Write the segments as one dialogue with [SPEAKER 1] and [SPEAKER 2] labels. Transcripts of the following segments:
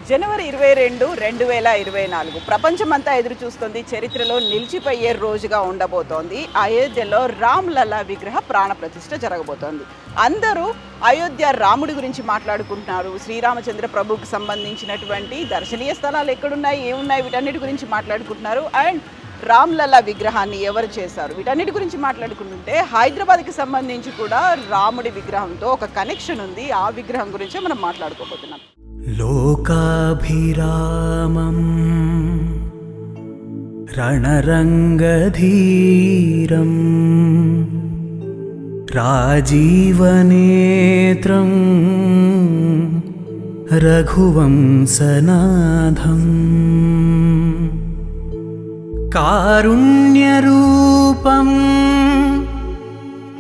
[SPEAKER 1] జనవరి 22, 2024 ప్రపంచమంతా ఎదురు చూస్తుంది. చరిత్రలో నిలిచిపోయే రోజుగా ఉండబోతోంది. అయోధ్యలో రామ్లలా విగ్రహ ప్రాణ ప్రతిష్ఠ జరగబోతోంది. అందరూ అయోధ్య రాముడి గురించి మాట్లాడుకుంటున్నారు. శ్రీరామచంద్ర ప్రభువుకి సంబంధించినటువంటి దర్శనీయ స్థలాలు ఎక్కడున్నాయి, ఏమున్నాయి, వీటన్నిటి గురించి మాట్లాడుకుంటున్నారు. అండ్ రామ్లలా విగ్రహాన్ని ఎవరు చేశారు, వీటన్నిటి గురించి మాట్లాడుకుంటుంటే హైదరాబాద్కి సంబంధించి కూడా రాముడి విగ్రహంతో ఒక కనెక్షన్ ఉంది. ఆ విగ్రహం గురించే మనం మాట్లాడుకోబోతున్నాం.
[SPEAKER 2] లోకాభిరామం రణరంగధీరం రాజీవనేత్రం రఘువంశనాథం కారుణ్యరూపం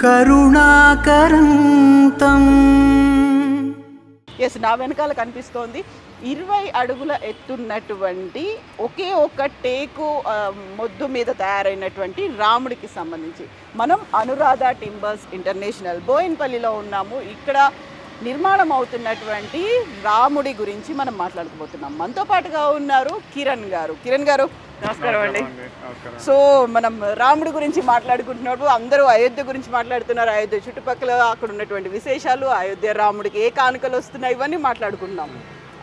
[SPEAKER 2] కరుణాకరంతం.
[SPEAKER 1] ఎస్, నా వెనకాల కనిపిస్తోంది 20 అడుగుల ఎత్తున్నటువంటి ఒకే ఒక్క టేకు మొద్దు మీద తయారైనటువంటి రాముడికి సంబంధించి మనం అనురాధ టింబర్స్ ఇంటర్నేషనల్ బోయిన్పల్లిలో ఉన్నాము. ఇక్కడ నిర్మాణం అవుతున్నటువంటి రాముడి గురించి మనం మాట్లాడుకోబోతున్నాం. మనతో పాటుగా ఉన్నారు కిరణ్ గారు. కిరణ్ గారు, నమస్కారం అండి. సో మనం రాముడి గురించి మాట్లాడుకుంటున్నప్పుడు అందరూ అయోధ్య గురించి మాట్లాడుతున్నారు. అయోధ్య చుట్టుపక్కల అక్కడ ఉన్నటువంటి విశేషాలు, అయోధ్య రాముడికి ఏ కానుకలు వస్తున్నాయి, ఇవన్నీ మాట్లాడుకుంటున్నాం.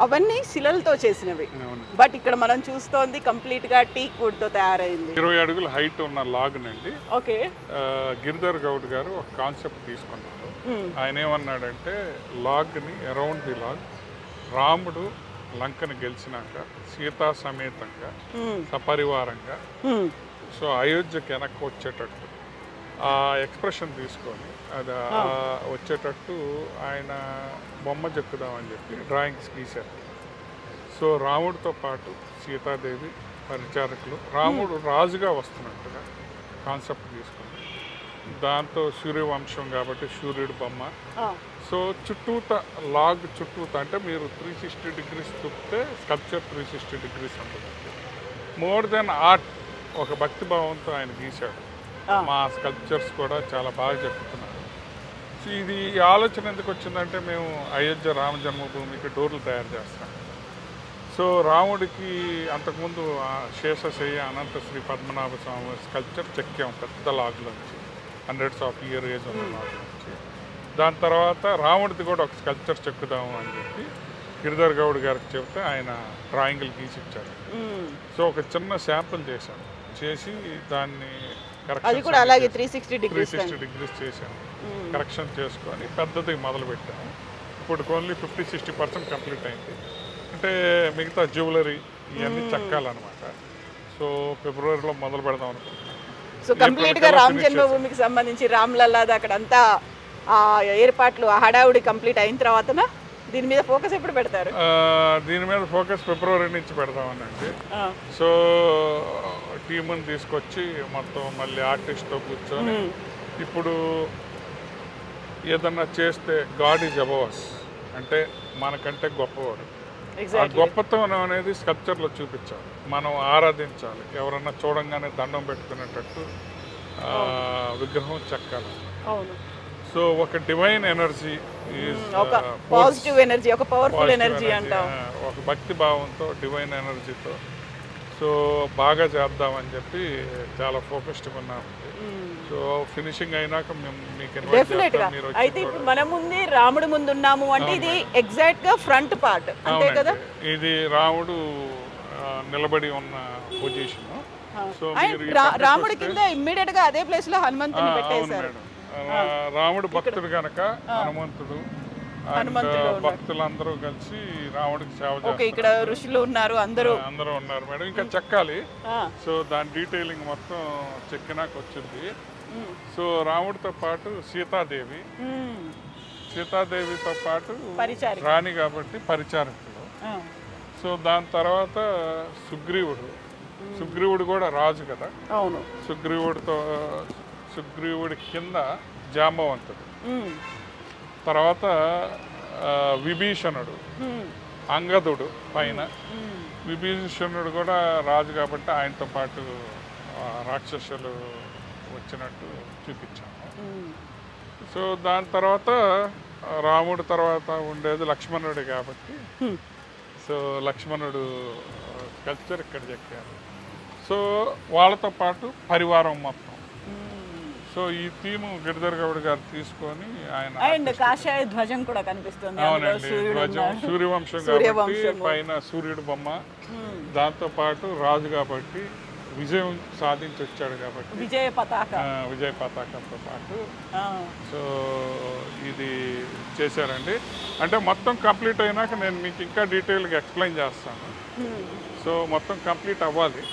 [SPEAKER 1] అవన్నీ శిలలతో చేసినవి. బట్ ఇక్కడ మనం చూస్తోంది కంప్లీట్ గా టీక్ వుడ్ తో తయారైంది.
[SPEAKER 3] 20 అడుగుల హైట్ ఉన్న లాగ్ నండి.
[SPEAKER 1] ఓకే,
[SPEAKER 3] గిరిధర్ గౌడ్ గారు ఒక కాన్సెప్ట్ తీసుకున్నారు. ఆయన ఏమన్నాడంటే, లాగ్ ని అరౌండ్ ది లాగ్ రాముడు లంకను గెలిచినాక సీతా సమేతంగా సపరివారంగా సో అయోధ్యకి వెనక్కి వచ్చేటట్టు ఆ ఎక్స్ప్రెషన్ తీసుకొని అది వచ్చేటట్టు ఆయన బొమ్మ చెక్కుదామని చెప్పి డ్రాయింగ్స్ గీశారు. సో రాముడితో పాటు సీతాదేవి పరిచారకులు, రాముడు రాజుగా వస్తున్నట్టుగా కాన్సెప్ట్ తీసుకుని దాంతో సూర్యవంశం కాబట్టి సూర్యుడు బొమ్మ. సో చుట్టూత లాగ్ చుట్టూత అంటే మీరు 360 డిగ్రీస్ చూపితే స్కల్ప్చర్ 360 డిగ్రీస్ ఉంటుంది. మోర్ దెన్ ఆర్ట్, ఒక భక్తి భావంతో ఆయన గీశాడు. మా స్కల్ప్చర్స్ కూడా చాలా బాగా చెప్తున్నారు. సో ఇది ఆలోచన ఎందుకు వచ్చిందంటే, మేము అయోధ్య రామ జన్మభూమికి డోర్లు తయారు చేస్తాం. సో రాముడికి అంతకుముందు శేషశయ్య అనంత శ్రీ పద్మనాభ స్వామి స్కల్ప్చర్ చెక్కాం పెద్ద లాగ్లోంచి, 100s of year ఏజ్ ఉన్న లాగ్లోంచి. దాని తర్వాత రాముడిది కూడా ఒక స్కల్ప్చర్ చెక్కుదాము అని చెప్పి గిరిధర్ గౌడ్ గారికి చెప్తే ఆయన డ్రాయింగ్లు గీసిచ్చారు. సో ఒక చిన్న శాంపుల్ చేశాను, చేసి దాన్ని
[SPEAKER 1] అది కూడా అలాగే 360 డిగ్రీస్
[SPEAKER 3] చేశాను. కరెక్షన్ చేసుకొని పెద్దది మొదలు పెట్టాము. ఇప్పుడు ఓన్లీ 50-60% కంప్లీట్ అయింది. అంటే మిగతా జ్యువెలరీ ఇవన్నీ చెక్కాలన్నమాట. సో ఫిబ్రవరిలో మొదలు పెడదాం అనుకుంటున్నాను.
[SPEAKER 1] సో కంప్లీట్ గా రామ జన్మభూమికి సంబంధించి రామ్లల్లాది అక్కడ అంతా ఏర్పాట్లు హడావుడి కంప్లీట్ అయిన తర్వాత దీని మీద ఫోకస్ ఎప్పుడు పెడతారు?
[SPEAKER 3] దీని మీద ఫోకస్ ఫిబ్రవరి నుంచి పెడదామనండి. సో టీముని తీసుకొచ్చి మొత్తం మళ్ళీ ఆర్టిస్ట్తో కూర్చొని ఇప్పుడు ఏదన్నా చేస్తే గాడ్ ఈజ్ అబవ్ అస్ అంటే మనకంటే గొప్పవాడు. ఆ గొప్పతనం అనేది స్కల్ప్చర్లో చూపించాలి, మనం ఆరాధించాలి, ఎవరన్నా చూడంగానే దండం పెట్టుకునేటట్టు విగ్రహం చెక్కాలి. సో ఒక డివైన్ ఎనర్జీ,
[SPEAKER 1] ఒక పాజిటివ్ ఎనర్జీ, ఒక పవర్ఫుల్ ఎనర్జీ అంటాం,
[SPEAKER 3] ఒక భక్తి భావంతో డివైన్ ఎనర్జీతో సో బాగా చేద్దామని చెప్పి చాలా ఫోకస్డ్గా ఉన్నాము. సో ఫినిషింగ్ అయినాక మేము మీకు
[SPEAKER 1] డెఫినెట్ గా. అయితే ఇప్పుడు మన ముందు రాముడు ముందు ఉన్నాము అంటే ఇది ఎగ్జాక్ట్ గా ఫ్రంట్ పార్ట్ అంతే కదా?
[SPEAKER 3] ఇది రాముడు నిలబడి ఉన్న పొజిషన్. సో
[SPEAKER 1] రాముడి కింద ఇమ్మీడియట్ గా అదే ప్లేస్ లో హనుమంతుని పెట్టేశారు.
[SPEAKER 3] రాముడు భక్తుడు కనుక హనుమంతుడు భక్తులందరూ కలిసి రాముడికి సేవ చేస్తారు.
[SPEAKER 1] ఇక్కడ ఋషులు ఉన్నారు, అందరూ
[SPEAKER 3] ఉన్నారు మేడం. ఇంకా చెక్కాలి. సో దాని డీటెయిలింగ్ మొత్తం చెక్కినాక వచ్చింది. సో రాముడితో పాటు సీతాదేవితో పాటు రాణి కాబట్టి పరిచారకులు. సో దాని తర్వాత సుగ్రీవుడు కూడా రాజు కదా.
[SPEAKER 1] అవును.
[SPEAKER 3] సుగ్రీవుడి కింద జాంబవంతుడు, తర్వాత విభీషణుడు, అంగదుడు పైన. విభీషణుడు కూడా రాజు కాబట్టి ఆయనతో పాటు రాక్షసులు వచ్చినట్టు చూపించాము. సో దాని తర్వాత రాముడు తర్వాత ఉండేది లక్ష్మణుడు కాబట్టి సో లక్ష్మణుడు కల్చర్ ఇక్కడ చెక్కారు. సో వాళ్ళతో పాటు పరివారం మొత్తం. సో ఈ థీము గిరిధర్ గౌడ్ గారు తీసుకొని ఆయన
[SPEAKER 1] అండ్ కాషాయ ధ్వజం కూడా కనిపిస్తుంది.
[SPEAKER 3] అవునండి, ధ్వజం సూర్యవంశం కాబట్టి పైన సూర్యుడు బొమ్మ, దాంతో పాటు రాజు కాబట్టి విజయం సాధించి వచ్చాడు కాబట్టి
[SPEAKER 1] విజయ
[SPEAKER 3] పతాకంతో పాటు సో ఇది చేశారండి. అంటే మొత్తం కంప్లీట్ అయినాక నేను మీకు ఇంకా డీటెయిల్గా ఎక్స్ప్లెయిన్ చేస్తాను. సో మొత్తం కంప్లీట్ అవ్వాలి.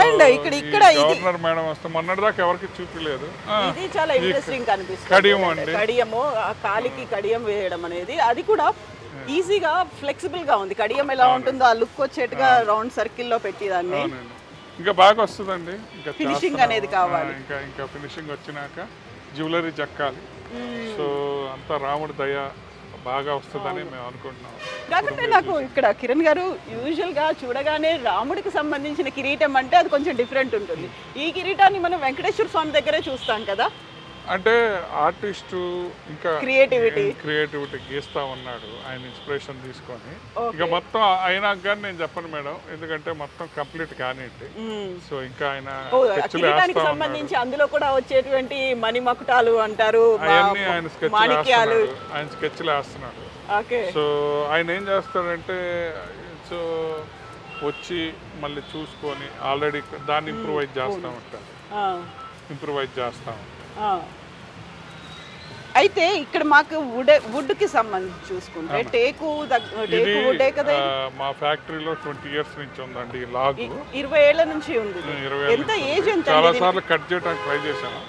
[SPEAKER 1] అండ్ ఇక్కడ
[SPEAKER 3] గవర్నర్ మేడం వస్తే మొన్నటిదాకా ఎవరికి చూపించలేదు.
[SPEAKER 1] ఇది చాలా ఇంట్రెస్టింగ్ కనిపిస్తుంది.
[SPEAKER 3] కడియం అండి,
[SPEAKER 1] కడియము కాలికి కడియం వేయడం అనేది అది కూడా ఈజీగా ఫ్లెక్సిబుల్ గా ఉంది. కడియం ఎలా ఉంటుందో ఆ లుక్ వచ్చేట్టుగా రౌండ్ సర్కిల్ లో పెట్టిదాన్ని.
[SPEAKER 3] ఇంకా బాగా వస్తుందండి. ఇంకా
[SPEAKER 1] ఫినిషింగ్ అనేది కావాలి.
[SPEAKER 3] ఇంకా ఫినిషింగ్ వచ్చినాక జ్యువెలరీ చెక్కాలి. సో అంతా రాముడి దయ బాగా వస్తుందని మేము అనుకుంటున్నాం.
[SPEAKER 1] కాకపోతే నాకు ఇక్కడ కిరణ్ గారు యూజువల్ గా చూడగానే రాముడికి సంబంధించిన కిరీటం అంటే అది కొంచెం డిఫరెంట్ ఉంటుంది. ఈ కిరీటాన్ని మనం వెంకటేశ్వర స్వామి దగ్గరే చూస్తాం కదా.
[SPEAKER 3] అంటే ఆర్టిస్టు ఇంకా క్రియేటివిటీ గీస్తా ఉన్నాడు ఆయన ఇన్స్పిరేషన్ తీసుకొని. ఇక మొత్తం అయినా కానీ నేను చెప్పను మేడం, ఎందుకంటే మొత్తం కంప్లీట్ కానివ్వండి. సో ఇంకా ఆయన
[SPEAKER 1] కిరీటానికి సంబంధించి అందులో కూడా వచ్చేటువంటి మణిమకుటాలు అంటారు,
[SPEAKER 3] అవన్నీ ఆయన స్కెచ్లు వేస్తున్నాడు. సో ఆయన ఏం చేస్తాడంటే సో వచ్చి మళ్ళీ చూసుకొని ఆల్రెడీ దాన్ని ఇంప్రూవైజ్ చేస్తూ ఉంటారు.
[SPEAKER 1] అయితే ఇక్కడ మాకు వుడ్ కి సంబంధించి చూసుకుంటే టేకు వుడే కదా.
[SPEAKER 3] మా ఫ్యాక్టరీలో 20 years నుంచి ఉందండి లాగ్.
[SPEAKER 1] 20 ఏళ్ల నుంచి ఉంది. ఎంత ఏజ్ ఎంత?
[SPEAKER 3] చాలా సార్లు కట్ చేయడానికి ట్రై చేశాను.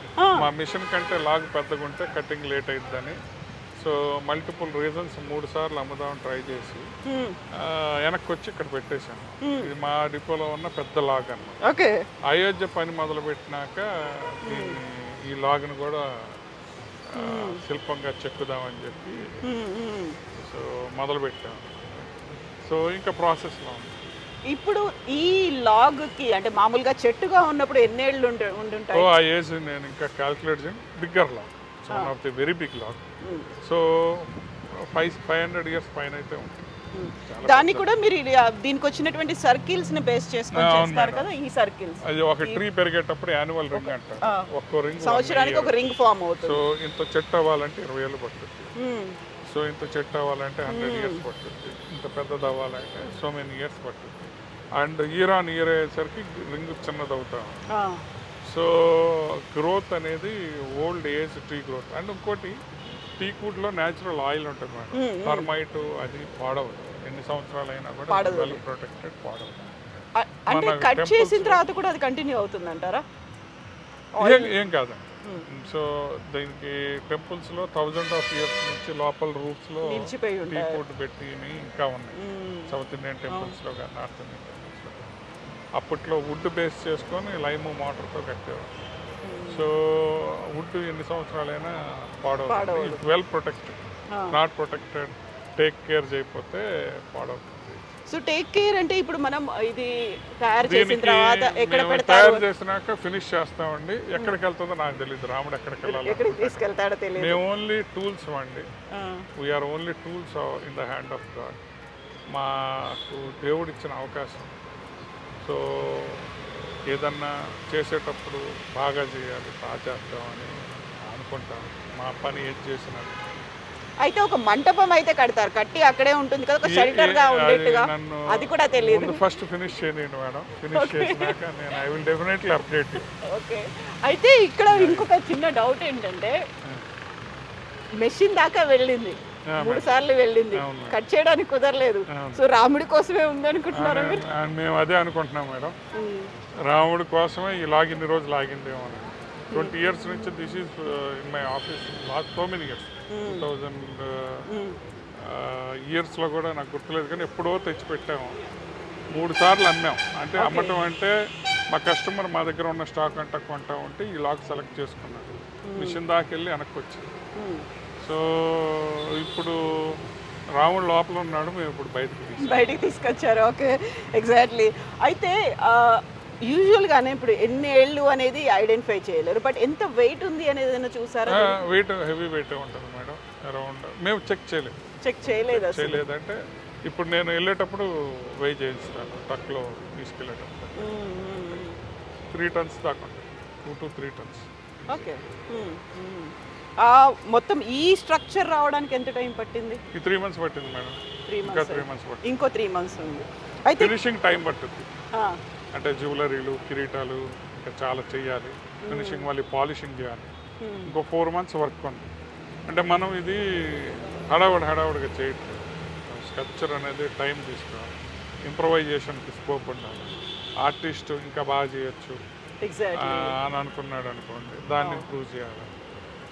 [SPEAKER 3] మా మిషన్ కంటే లాగ్ పెద్దగా ఉంటే కటింగ్ లేట్ అయిద్దని. సో మల్టిపుల్ రీజన్స్ 3 సార్లు అమ్ముదామని ట్రై చేసి వెనక్కి వచ్చి ఇక్కడ పెట్టేశాను. ఇది మా డిపోలో ఉన్న పెద్ద లాగ్ అన్నమాట. అయోధ్య పని మొదలు పెట్టినాక ఈ లాగ్ను కూడా శిల్పంగా చెక్కుదామని చెప్పి సో మొదలు పెట్టాము. సో ఇంకా ప్రాసెస్లో ఉంది.
[SPEAKER 1] ఇప్పుడు ఈ లాగ్ కి అంటే మామూలుగా చెట్టుగా ఉన్నప్పుడు ఎన్నేళ్ళు ఉండుంటాయి?
[SPEAKER 3] ఆ ఏజ్ నేను ఇంకా క్యాల్కులేట్ చేయను. Bigger log, one of the very big log. So 500 years పైన అయితే ఉంటుంది.
[SPEAKER 1] దాన్ని కూడా మీరు దీనికి వచ్చినటువంటి సర్కిల్స్ ని బేస్ చేసుకొని చేస్తారు కదా. ఈ సర్కిల్స్
[SPEAKER 3] అది ఒక ట్రీ పెరిగేటప్పుడు యాన్యువల్ రింగ్ అంటారు. ఒక్కో రింగ్
[SPEAKER 1] సంవత్సరానికి ఒక రింగ్ ఫామ్ అవుతుంది.
[SPEAKER 3] సో ఇంత చెట్టు అవ్వాలంటే 20 ఏళ్ళు పడుతుంది. సో ఇంత చెట్టు అవ్వాలంటే 100 years పడుతుంది. ఇంత పెద్దది అవ్వాలంటే సో మెనీ ఇయర్స్ పడుతుంది. అండ్ ఇయర్ ఆన్ ఇయర్ అయ్యేసరికి రింగ్ చిన్నది అవుతాం. సో గ్రోత్ అనేది old age tree growth. And ఇంకోటి టీక్ వుడ్ లో న్యాచురల్ ఆయిల్ ఉంటుంది మేడం. టర్మైట్ అది పాడవదు, ఎన్ని సంవత్సరాలు అయినా కూడా వెల్ ప్రొటెక్టెడ్, పాడవదు.
[SPEAKER 1] అంటే కట్ చేసిన తర్వాత కూడా అది కంటిన్యూ అవుతుంది అంటారా?
[SPEAKER 3] ఏం కాదండి. సో దీనికి టెంపుల్స్ లో 1000 years నుంచి లోపల రూట్స్ లో టీక్ వుడ్ పెట్టి ఇంకా ఉన్నాయి. సౌత్ ఇండియన్ టెంపుల్స్ లో కానీ నార్త్ ఇండియన్ టెంపుల్స్ లో అప్పట్లో వుడ్ బేస్ చేసుకొని లైమ్ వాటర్తో కట్టేవారు. సో వుడ్ ఎన్ని సంవత్సరాలైనా పాడవుతుంది. Well protected, not protected, take care చేయకపోతే పాడవుతుంది.
[SPEAKER 1] సో టేక్ కేర్ అంటే ఇప్పుడు మనం ఇది తయారు చేసిన తర్వాత ఎక్కడ పెడతారు?
[SPEAKER 3] తయారు చేసినాక ఫినిష్ చేస్తామండి. ఎక్కడికి వెళ్తుందో నాకు తెలియదు. రాముడు ఎక్కడికి వెళ్ళాలి,
[SPEAKER 1] ఎక్కడికి తీసుకెళ్తాడో తెలియదు.
[SPEAKER 3] మేము ఓన్లీ టూల్స్ అండి. We are only tools in the hand of God. మాకు దేవుడు ఇచ్చిన అవకాశం. సో ఏదన్నా చేసేటప్పుడు బాగా చేయాలి, బాగా చేద్దామని అనుకుంటాం. మా పని ఏది చేసినా.
[SPEAKER 1] అయితే ఒక మంటపం అయితే కడతారు, కట్టి అక్కడే ఉంటుంది కదా, ఒక షెల్టర్ గా ఉండేట్టుగా. అది కూడా తెలియదు.
[SPEAKER 3] ఫస్ట్ ఫినిష్ చేయండి మేడం. ఫినిష్ చేసినాక నేను I will definitely update you.
[SPEAKER 1] Okay. అయితే ఇక్కడ ఇంకొక చిన్న డౌట్ ఏంటంటే మెషిన్ దాకా వెళ్ళింది, 3 సార్లు వెళ్ళింది, కట్ చేయడానికి కుదరలేదు. సో రాముడి కోసమే ఉంది అనుకుంటున్నారా మీరు?
[SPEAKER 3] మేము అదే అనుకుంటున్నాం మేడం. రాముడి కోసమే ఈ లాగిన్ని రోజు లాగిందేమో. 20 years నుంచి this is in my office last so many years. 2000 yearsలో కూడా నాకు గుర్తులేదు, కానీ ఎప్పుడో తెచ్చిపెట్టాము. 3 సార్లు అమ్మాం. అంటే అమ్మటం అంటే మా కస్టమర్ మా దగ్గర ఉన్న స్టాక్ అంతా కొంటా ఉంటే ఈ లాగ్ సెలెక్ట్ చేసుకున్నాడు. మిషన్ దాకా వెళ్ళి వెనక్కి వచ్చింది. సో ఇప్పుడు రాముడు లోపల ఉన్నాడు, మేము ఇప్పుడు బయటికి తీసుకొచ్చారు.
[SPEAKER 1] Okay, exactly. అయితే యూజువల్గానే ఇప్పుడు ఎన్ని ఏళ్ళు అనేది ఐడెంటిఫై చేయలేరు, బట్ ఎంత వెయిట్ ఉంది అనేది ఏదైనా చూసారా?
[SPEAKER 3] వెయిట్ హెవీ వెయిట్ ఉంటుంది మేడం. అరౌండ్ మేము చెక్ చేయలేదు.
[SPEAKER 1] చెక్ చేయలేదు అసలు.
[SPEAKER 3] చేయలేదంటే ఇప్పుడు నేను వెళ్ళేటప్పుడు వెయ్యి చేయిస్తాను ట్రక్లో తీసుకెళ్ళేటప్పుడు 3 tons దాకా 2 to 3 tons.
[SPEAKER 1] ఓకే. మొత్తం ఈ స్ట్రక్చర్ రావడానికి ఎంత టైం పట్టింది?
[SPEAKER 3] ఈ 3 months పట్టింది మేడం.
[SPEAKER 1] 3
[SPEAKER 3] ఇంకా
[SPEAKER 1] months.
[SPEAKER 3] 3 months పట్టింది.
[SPEAKER 1] ఇంకో 3 months ఉంది. అయితే
[SPEAKER 3] ఫినిషింగ్ టైం పట్టుద్ది.
[SPEAKER 1] ఆ,
[SPEAKER 3] అంటే జ్యువెలరీలు, కిరీటాలు ఇంకా చాలా చేయాలి. ఫినిషింగ్ మళ్ళీ పాలిషింగ్ చేయాలి. ఇంకో 4 months వర్క్ ఉంది. అంటే మనం ఇది హడావుడిగా చేయట్లేదు. స్కల్ప్చర్ అనేది టైం తీసుకోవాలి. ఇంప్రొవైజేషన్కి స్కోప్ ఉండాలి. ఆర్టిస్ట్ ఇంకా బాగా చేయొచ్చు
[SPEAKER 1] ఎగ్జాక్ట్లీ.
[SPEAKER 3] అని అనుకున్నాడు అనుకోండి, దాన్ని ఇంప్రూవ్ చేయాలి.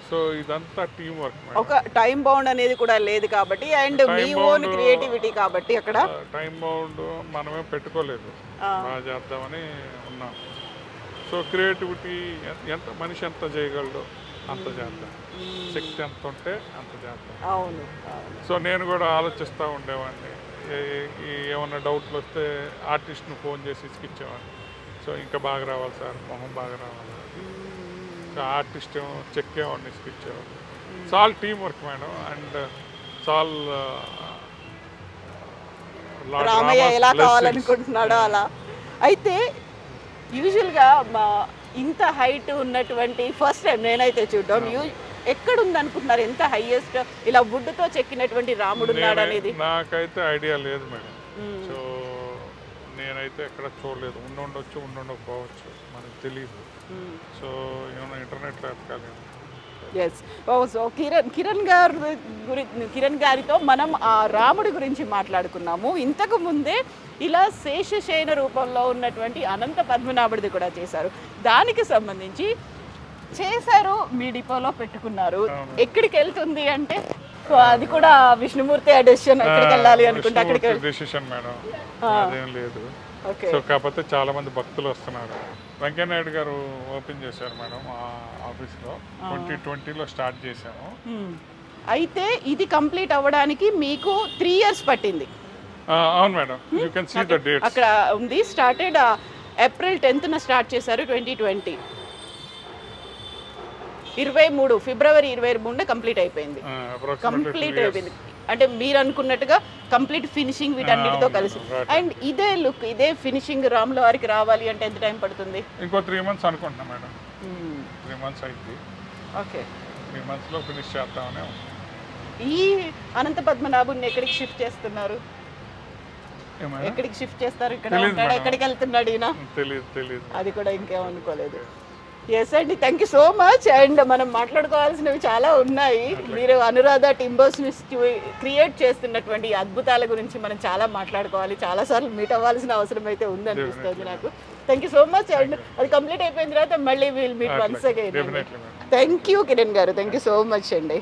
[SPEAKER 3] సో ఇదంతా టీం వర్క్.
[SPEAKER 1] ఒక టైం బౌండ్ అనేది కూడా లేదు కాబట్టి, అండ్ మీ ఓన్ క్రియేటివిటీ కాబట్టి అక్కడ
[SPEAKER 3] టైం బౌండ్ మనమే పెట్టుకోలేదు, బాగా చేద్దామని ఉన్నాం. సో క్రియేటివిటీ ఎంత మనిషి ఎంత చేయగలడో అంత చేద్దాం, శక్తి ఎంత ఉంటే అంత చేద్దాం.
[SPEAKER 1] అవును.
[SPEAKER 3] సో నేను కూడా ఆలోచిస్తూ ఉండేవాడిని. ఏమన్నా డౌట్లు వస్తే ఆర్టిస్ట్ను ఫోన్ చేసి ఇసుకిచ్చేవాడిని. సో ఇంకా బాగా రావాలి సార్, మొహం బాగా రావాలి. సో ఆర్టిస్ట్ ఏమో చెక్ ఏమన్నా ఇసుకిచ్చేవాడు. చాలా టీం వర్క్ మేడం. అండ్ చాలా
[SPEAKER 1] రామయ్య ఎలా కావాలనుకుంటున్నాడో అలా. అయితే యూజువల్గా ఇంత హైట్ ఉన్నటువంటి ఫస్ట్ టైం నేనైతే చూడడం, ఎక్కడుంది అనుకుంటున్నారు? ఎంత హైయెస్ట్ ఇలా వుడ్తో చెక్కినటువంటి రాముడు ఉన్నాడు అనేది
[SPEAKER 3] నాకైతే ఐడియా లేదు మేడం. సో నేనైతే ఎక్కడ చూడలేదు. ఉండొచ్చు, ఉండకపోవచ్చు, మనకు తెలియదు. సో ఏమైనా ఇంటర్నెట్లో ఎతకాలి.
[SPEAKER 1] ఎస్. సో కిరణ్ గారితో మనం ఆ రాముడి గురించి మాట్లాడుకున్నాము. ఇంతకు ముందే ఇలా శేషశయన రూపంలో ఉన్నటువంటి అనంత పద్మనాభుడిది కూడా చేశారు. దానికి సంబంధించి చేశారు, మీ డిపోలో పెట్టుకున్నారు. ఎక్కడికి వెళ్తుంది అంటే అది కూడా విష్ణుమూర్తి డెసిషన్, ఎక్కడికి వెళ్ళాలి అనుకుంటే అక్కడికి
[SPEAKER 3] డెసిషన్ మేడం, అదేం లేదు. సో కాకపోతే చాలా మంది భక్తులు వస్తున్నారు. వెంకయ్యనాయుడు గారు ఓపెన్ చేశారు మేడం ఆ ఆఫీస్లో. 2020లో స్టార్ట్ చేశాము.
[SPEAKER 1] అయితే ఇది కంప్లీట్ అవ్వడానికి మీకు 3 years పట్టింది.
[SPEAKER 3] అవును madam, you can see the dates.
[SPEAKER 1] అక్కడ ఉంది. స్టార్టెడ్ April 10th స్టార్ట్ చేశారు 2020. 23 February 23 కంప్లీట్ అయిపోయింది. కంప్లీట్ అయిపోయింది అంటే మీరు అనుకున్నట్టుగా కంప్లీట్ ఫినిషింగ్ వీటన్నిటితో కలిసి. అండ్ ఇదే లుక్, ఇదే ఫినిషింగ్ రాముల వారికి రావాలి అంటే ఎంత టైం పడుతుంది?
[SPEAKER 3] ఇంకో 3 months అనుకుంటున్నా మేడం. 3 months అయింది.
[SPEAKER 1] ఓకే.
[SPEAKER 3] 3 monthsలో ఫినిష్ చేద్దామనే.
[SPEAKER 1] ఈ అనంత పద్మనాభుని ఎక్కడికి షిఫ్ట్ చేస్తున్నారు? ఎక్కడికి షిఫ్ట్ చేస్తారు? ఇక్కడ ఉంటాడు, ఎక్కడికి వెళ్తున్నాడు ఈయన?
[SPEAKER 3] తెలియదు.
[SPEAKER 1] అది కూడా ఇంకేమనుకోలేదు. ఎస్ అండి, thank you so much. And మనం మాట్లాడుకోవాల్సినవి చాలా ఉన్నాయి. మీరు అనురాధ టింబర్స్ని క్రియేట్ చేస్తున్నటువంటి అద్భుతాల గురించి మనం చాలా మాట్లాడుకోవాలి. చాలాసార్లు మీట్ అవ్వాల్సిన అవసరం అయితే ఉందనిపిస్తుంది నాకు. Thank you so much. And అది కంప్లీట్ అయిపోయిన తర్వాత మళ్ళీ will meet once again. Thank you Kiran గారు, థ్యాంక్ యూ సో మచ్ అండి.